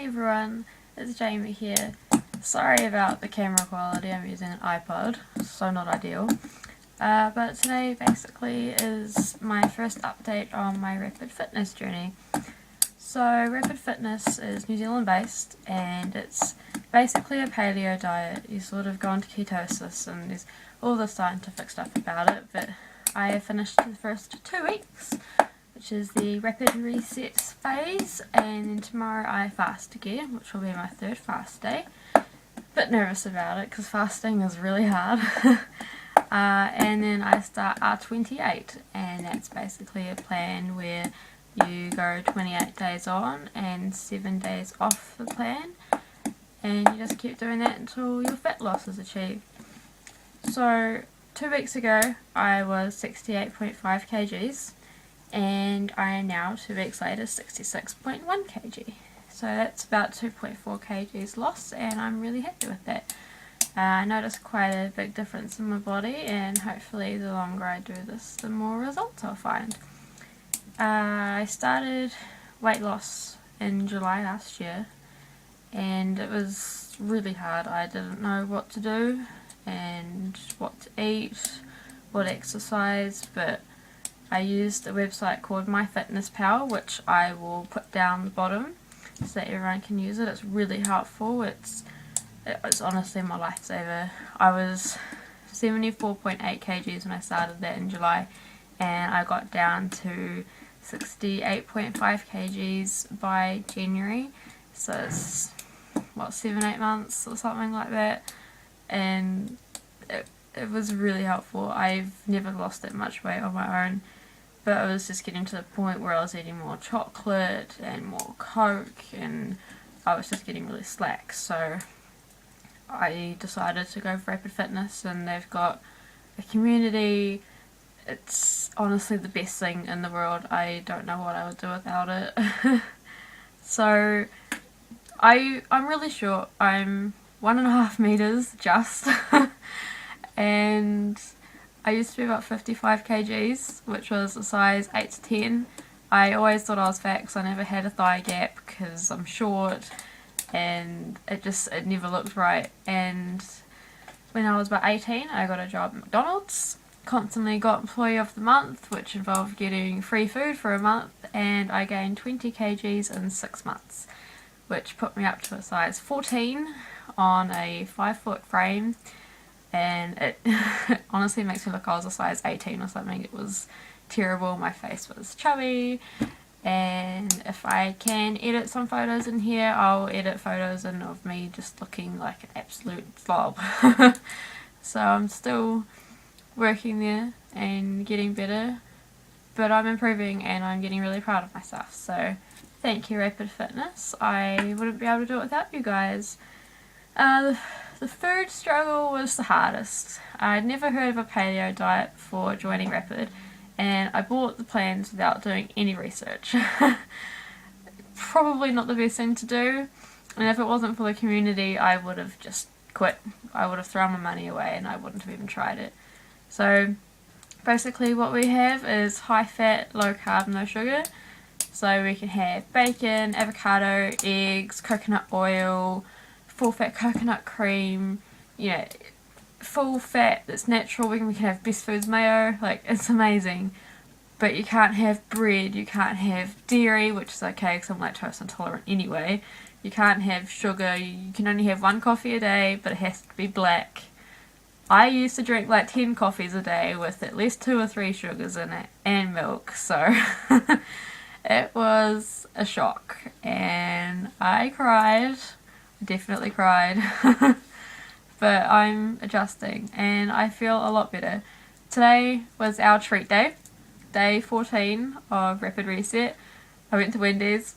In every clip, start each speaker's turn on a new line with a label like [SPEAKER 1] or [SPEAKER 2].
[SPEAKER 1] Hey everyone, it's Jamie here. Sorry about the camera quality, I'm using an iPod, so not ideal. But today basically is my first update on my Rapid Fitness journey. So Rapid Fitness is New Zealand based and it's basically a paleo diet. You sort of go into ketosis and there's all the scientific stuff about it, but I have finished the first 2 weeks, which is the rapid reset phase, and then tomorrow I fast again, which will be my third fast day. Bit nervous about it because fasting is really hard. And then I start R28, and that's basically a plan where you go 28 days on and 7 days off the plan, and you just keep doing that until your fat loss is achieved. So 2 weeks ago I was 68.5 kgs. And I am now 2 weeks later 66.1 kg. So that's about 2.4 kgs loss, and I'm really happy with that. I noticed quite a big difference in my body, and hopefully the longer I do this the more results I'll find. I started weight loss in July last year, and it was really hard. I didn't know what to do and what to eat, what exercise, but I used a website called MyFitnessPal, which I will put down the bottom so that everyone can use it. It's really helpful. It's honestly my lifesaver. I was 74.8 kgs when I started that in July, and I got down to 68.5 kgs by January. So it's, what, 7-8 months or something like that, and it was really helpful. I've never lost that much weight on my own. But I was just getting to the point where I was eating more chocolate and more Coke, and I was just getting really slack. So I decided to go for Rapid Fitness, and they've got a community. It's honestly the best thing in the world. I don't know what I would do without it. So I'm really short. I'm 1.5 meters just. And I used to be about 55 kgs, which was a size 8 to 10. I always thought I was fat because I never had a thigh gap because I'm short, and it never looked right. And when I was about 18, I got a job at McDonald's, constantly got Employee of the Month, which involved getting free food for a month, and I gained 20 kgs in 6 months, which put me up to a size 14 on a 5-foot frame. And it honestly makes me look like I was a size 18 or something. It was terrible. My face was chubby, and if I can edit some photos in here, I'll edit photos in of me just looking like an absolute slob. So I'm still working there and getting better, but I'm improving and I'm getting really proud of myself. So thank you, Rapid Fitness. I wouldn't be able to do it without you guys. The food struggle was the hardest. I'd never heard of a paleo diet before joining Rapid, and I bought the plans without doing any research. Probably not the best thing to do, and if it wasn't for the community I would have just quit. I would have thrown my money away and I wouldn't have even tried it. So basically what we have is high fat, low carb, no sugar. So we can have bacon, avocado, eggs, coconut oil, full fat coconut cream, you know, full fat that's natural. We can have Best Foods mayo, like, it's amazing. But you can't have bread, you can't have dairy, which is okay because I'm lactose intolerant anyway. You can't have sugar, you can only have 1 coffee a day, but it has to be black. I used to drink like 10 coffees a day with at least 2 or 3 sugars in it, and milk, so it was a shock, and I cried. Definitely cried. But I'm adjusting and I feel a lot better. Today was our treat day, day 14 of Rapid Reset. I went to Wendy's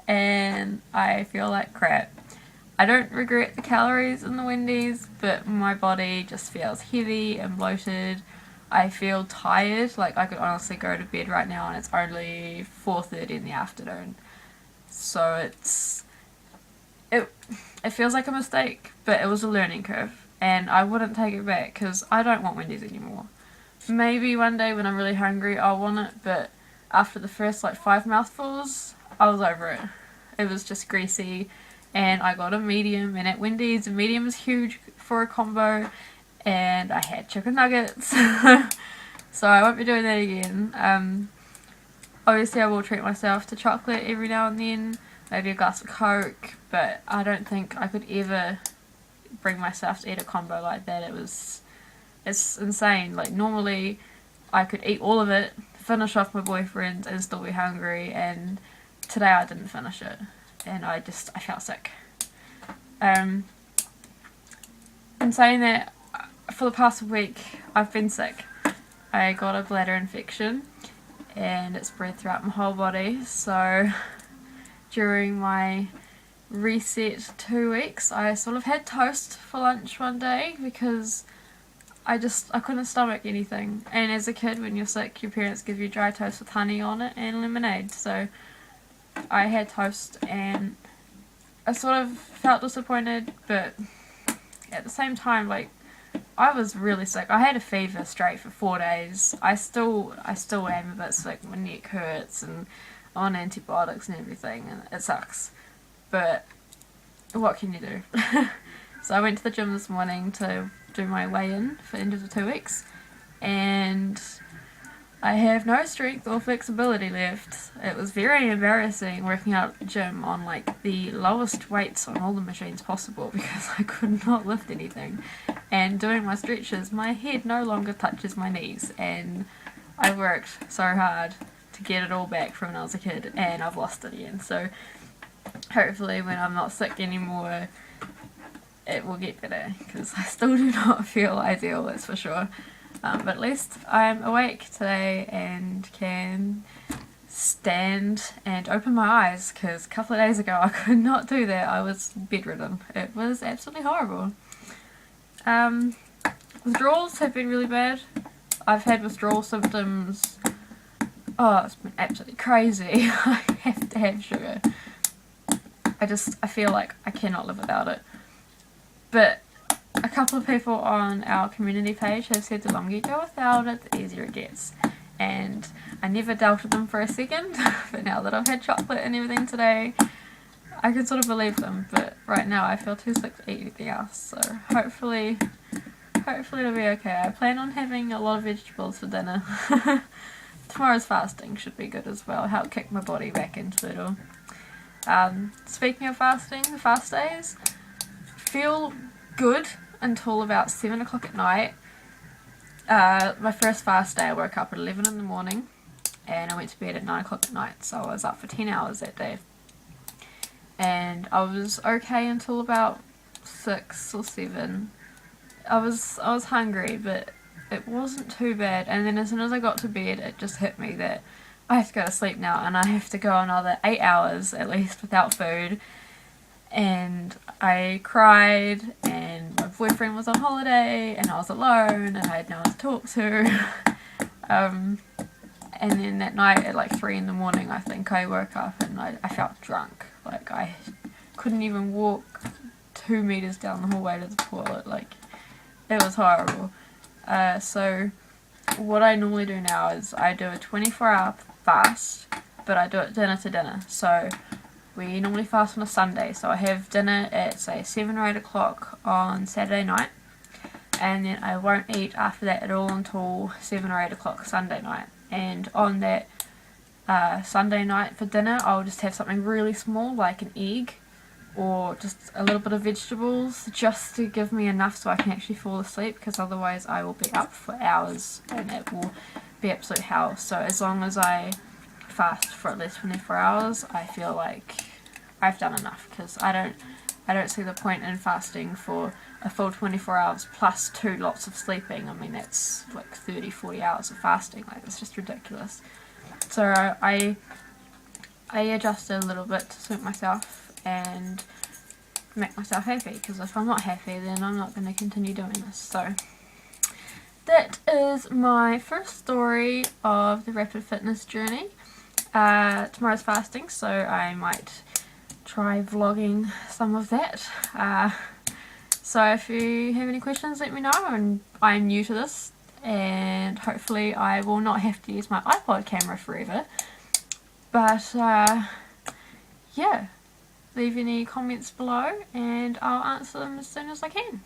[SPEAKER 1] and I feel like crap. I don't regret the calories in the Wendy's, but my body just feels heavy and bloated. I feel tired, like I could honestly go to bed right now and it's only 4:30 in the afternoon. So it feels like a mistake, but it was a learning curve, and I wouldn't take it back because I don't want Wendy's anymore. Maybe one day when I'm really hungry I'll want it, but after the first like 5 mouthfuls I was over it. it was just greasy, and I got a medium, and at Wendy's a medium is huge for a combo, and I had chicken nuggets. So I won't be doing that again. Obviously I will treat myself to chocolate every now and then, maybe a glass of Coke, but I don't think I could ever bring myself to eat a combo like that. It's insane. Like, normally I could eat all of it, finish off my boyfriend and still be hungry, and today I didn't finish it, and I felt sick. In saying that, for the past week I've been sick. I got a bladder infection and it spread throughout my whole body, so during my reset 2 weeks I sort of had toast for lunch one day because I couldn't stomach anything. And as a kid, when you're sick, your parents give you dry toast with honey on it and lemonade, so I had toast and I sort of felt disappointed, but at the same time, like, I was really sick. I had a fever straight for 4 days. I still am a bit sick. My neck hurts and I'm on antibiotics and everything, and it sucks. But what can you do? So I went to the gym this morning to do my weigh-in for the end of the 2 weeks, and I have no strength or flexibility left. It was very embarrassing working out at the gym on like the lowest weights on all the machines possible because I could not lift anything. And doing my stretches, my head no longer touches my knees, and I worked so hard to get it all back from when I was a kid, and I've lost it again. So hopefully when I'm not sick anymore it will get better, because I still do not feel ideal, that's for sure. But at least I'm awake today and can stand and open my eyes, because a couple of days ago I could not do that. I was bedridden. It was absolutely horrible. Withdrawals have been really bad. I've had withdrawal symptoms. Oh, it's been absolutely crazy. I have to have sugar. I feel like I cannot live without it. But a couple of people on our community page have said the longer you go without it, the easier it gets. And I never doubted them for a second, but now that I've had chocolate and everything today, I can sort of believe them. But right now I feel too sick to eat anything else, so hopefully it'll be okay. I plan on having a lot of vegetables for dinner. Tomorrow's fasting should be good as well, help kick my body back into it all. Speaking of fasting, the fast days feel good until about 7 o'clock at night. My first fast day I woke up at 11 in the morning and I went to bed at 9 o'clock at night, so I was up for 10 hours that day. And I was okay until about 6 or 7. I was hungry, but it wasn't too bad, and then as soon as I got to bed it just hit me that I have to go to sleep now and I have to go another 8 hours at least without food. And I cried, and my boyfriend was on holiday and I was alone and I had no one to talk to. And then that night at like 3 in the morning I think I woke up and I felt drunk. Like, I couldn't even walk 2 meters down the hallway to the toilet. Like, it was horrible. So what I normally do now is I do a 24-hour fast, but I do it dinner to dinner. So we normally fast on a Sunday, so I have dinner at say 7 or 8 o'clock on Saturday night, and then I won't eat after that at all until 7 or 8 o'clock Sunday night. And on that Sunday night for dinner I'll just have something really small like an egg or just a little bit of vegetables, just to give me enough so I can actually fall asleep, because otherwise I will be up for hours and it will be absolute hell. So as long as I fast for at least 24 hours I feel like I've done enough, because I don't see the point in fasting for a full 24 hours plus 2 lots of sleeping. I mean, that's like 30-40 hours of fasting. Like, it's just ridiculous. So I adjusted a little bit to suit myself and make myself happy, because if I'm not happy then I'm not going to continue doing this. So that is my first story of the rapid fitness journey. Tomorrow's fasting, so I might try vlogging some of that. So if you have any questions, let me know. And I'm new to this, and hopefully I will not have to use my iPod camera forever. But yeah, leave any comments below and I'll answer them as soon as I can.